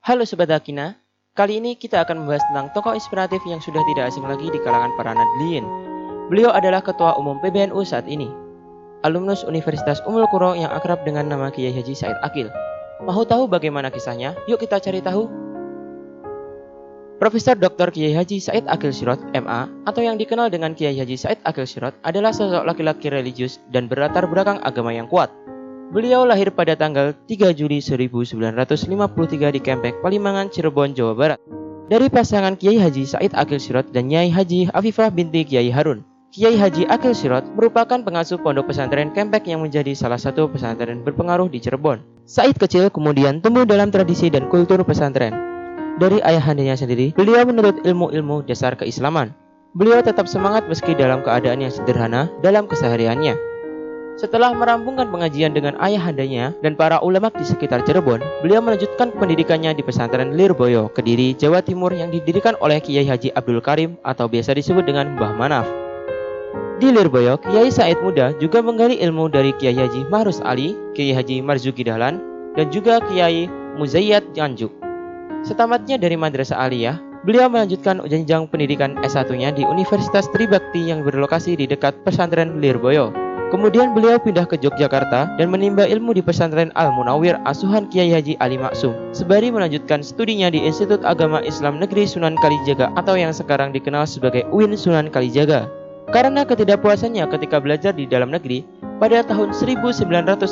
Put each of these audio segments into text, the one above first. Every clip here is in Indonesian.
Halo Sobat Hakina, kali ini kita akan membahas tentang tokoh inspiratif yang sudah tidak asing lagi di kalangan para nadliyin. Beliau adalah Ketua Umum PBNU saat ini, alumnus Universitas Ummul Qura yang akrab dengan nama Kiai Haji Said Aqil. Mau tahu bagaimana kisahnya? Yuk kita cari tahu. Profesor Dr. Kiai Haji Said Aqil Sirot, MA, atau yang dikenal dengan Kiai Haji Said Aqil Sirot, adalah sosok laki-laki religius dan berlatar belakang agama yang kuat. Beliau lahir pada tanggal 3 Juli 1953 di Kempek, Palimangan, Cirebon, Jawa Barat. Dari pasangan Kiai Haji Said Aqil Sirot dan Nyai Haji Afifah binti Kiai Harun. Kiai Haji Aqil Sirot merupakan pengasuh pondok pesantren Kempek yang menjadi salah satu pesantren berpengaruh di Cirebon. Said kecil kemudian tumbuh dalam tradisi dan kultur pesantren. Dari ayahandanya sendiri, beliau menuntut ilmu-ilmu dasar keislaman. Beliau tetap semangat meski dalam keadaan yang sederhana dalam kesehariannya. Setelah merampungkan pengajian dengan ayahandanya dan para ulama di sekitar Cirebon, beliau melanjutkan pendidikannya di pesantren Lirboyo, Kediri, Jawa Timur yang didirikan oleh Kiai Haji Abdul Karim atau biasa disebut dengan Mbah Manaf. Di Lirboyo, Kiai Said Muda juga menggali ilmu dari Kiai Haji Mahrus Ali, Kiai Haji Marzuki Dahlan, dan juga Kiai Muzayyad Janjuk. Setamatnya dari Madrasah Aliyah, beliau melanjutkan jenjang pendidikan S1-nya di Universitas Tribakti yang berlokasi di dekat pesantren Lirboyo. Kemudian beliau pindah ke Yogyakarta dan menimba ilmu di pesantren Al-Munawwir asuhan Kiai Haji Ali Maksum, sembari melanjutkan studinya di Institut Agama Islam Negeri Sunan Kalijaga atau yang sekarang dikenal sebagai UIN Sunan Kalijaga. Karena ketidakpuasannya ketika belajar di dalam negeri, pada tahun 1980,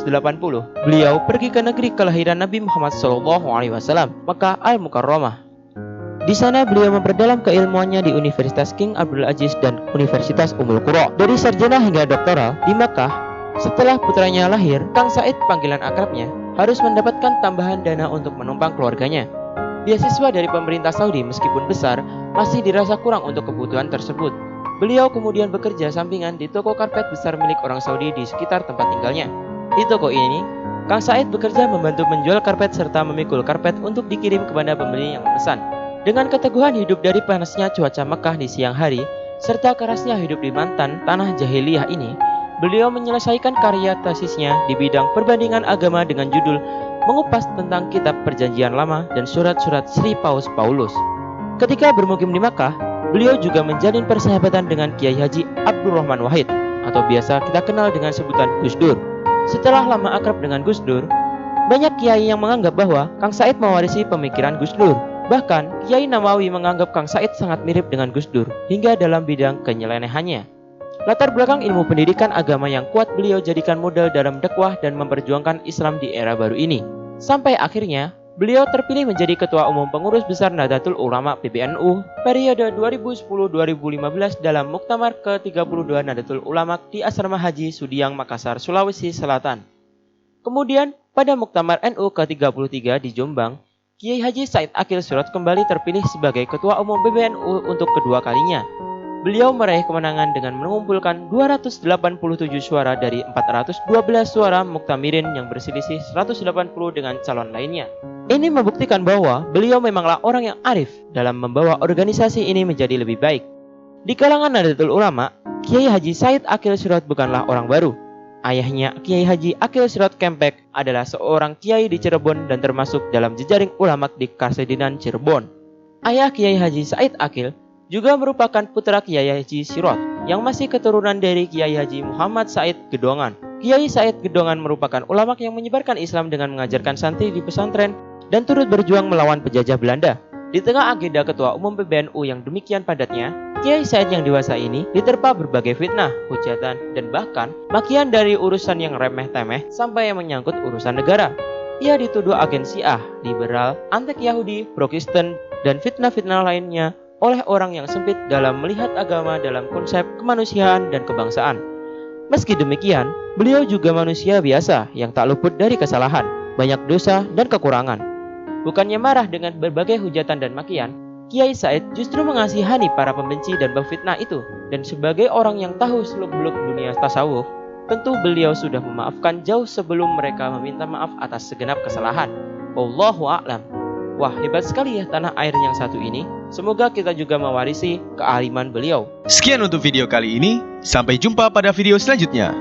beliau pergi ke negeri kelahiran Nabi Muhammad SAW, Makkah Al-Mukarramah. Di sana beliau memperdalam keilmuannya di Universitas King Abdul Aziz dan Universitas Ummul Qura. Dari sarjana hingga doktoral di Makkah, setelah putranya lahir, Kang Said, panggilan akrabnya, harus mendapatkan tambahan dana untuk menumpang keluarganya. Beasiswa dari pemerintah Saudi meskipun besar, masih dirasa kurang untuk kebutuhan tersebut. Beliau kemudian bekerja sampingan di toko karpet besar milik orang Saudi di sekitar tempat tinggalnya. Di toko ini, Kang Said bekerja membantu menjual karpet serta memikul karpet untuk dikirim kepada pembeli yang memesan. Dengan keteguhan hidup dari panasnya cuaca Mekah di siang hari, serta kerasnya hidup di mantan tanah jahiliyah ini, beliau menyelesaikan karya tesisnya di bidang perbandingan agama dengan judul mengupas tentang kitab perjanjian lama dan surat-surat Sri Paus Paulus. Ketika bermukim di Makkah, beliau juga menjalin persahabatan dengan Kiai Haji Abdurrahman Wahid, atau biasa kita kenal dengan sebutan Gus Dur. Setelah lama akrab dengan Gus Dur, banyak kiai yang menganggap bahwa Kang Said mewarisi pemikiran Gus Dur. Bahkan, Kiai Nawawi menganggap Kang Said sangat mirip dengan Gus Dur, hingga dalam bidang kenyelenehannya. Latar belakang ilmu pendidikan agama yang kuat beliau jadikan modal dalam dakwah dan memperjuangkan Islam di era baru ini. Sampai akhirnya, beliau terpilih menjadi Ketua Umum Pengurus Besar Nahdlatul Ulama PBNU periode 2010-2015 dalam Muktamar ke-32 Nahdlatul Ulama di Asrama Haji Sudiang, Makassar, Sulawesi Selatan. Kemudian, pada Muktamar NU ke-33 di Jombang, Kiai Haji Said Aqil Sirot kembali terpilih sebagai Ketua Umum PBNU untuk kedua kalinya. Beliau meraih kemenangan dengan mengumpulkan 287 suara dari 412 suara muktamirin yang berselisih 180 dengan calon lainnya. Ini membuktikan bahwa beliau memanglah orang yang arif dalam membawa organisasi ini menjadi lebih baik. Di kalangan Nahdlatul Ulama, Kiai Haji Said Aqil Sirot bukanlah orang baru. Ayahnya, Kiai Haji Aqil Sirot Kempek, adalah seorang kiai di Cirebon dan termasuk dalam jejaring ulama di Karsedinan Cirebon. Ayah Kiai Haji Said Aqil juga merupakan putra Kiai Haji Sirot yang masih keturunan dari Kiai Haji Muhammad Said Gedongan. Kiai Said Gedongan merupakan ulama yang menyebarkan Islam dengan mengajarkan santri di pesantren dan turut berjuang melawan penjajah Belanda. Di tengah agenda Ketua Umum PBNU yang demikian padatnya, Kiai Said yang dewasa ini diterpa berbagai fitnah, hujatan, dan bahkan makian dari urusan yang remeh-temeh sampai yang menyangkut urusan negara. Ia dituduh agen Syiah, liberal, anti-Yahudi, pro-Kristen, dan fitnah-fitnah lainnya oleh orang yang sempit dalam melihat agama dalam konsep kemanusiaan dan kebangsaan. Meski demikian, beliau juga manusia biasa yang tak luput dari kesalahan, banyak dosa, dan kekurangan. Bukannya marah dengan berbagai hujatan dan makian, Kiai Said justru mengasihani para pembenci dan pemfitnah itu. Dan sebagai orang yang tahu seluk-beluk dunia tasawuf, tentu beliau sudah memaafkan jauh sebelum mereka meminta maaf atas segenap kesalahan. Wallahu a'lam. Wah, hebat sekali ya tanah air yang satu ini. Semoga kita juga mewarisi kealiman beliau. Sekian untuk video kali ini. Sampai jumpa pada video selanjutnya.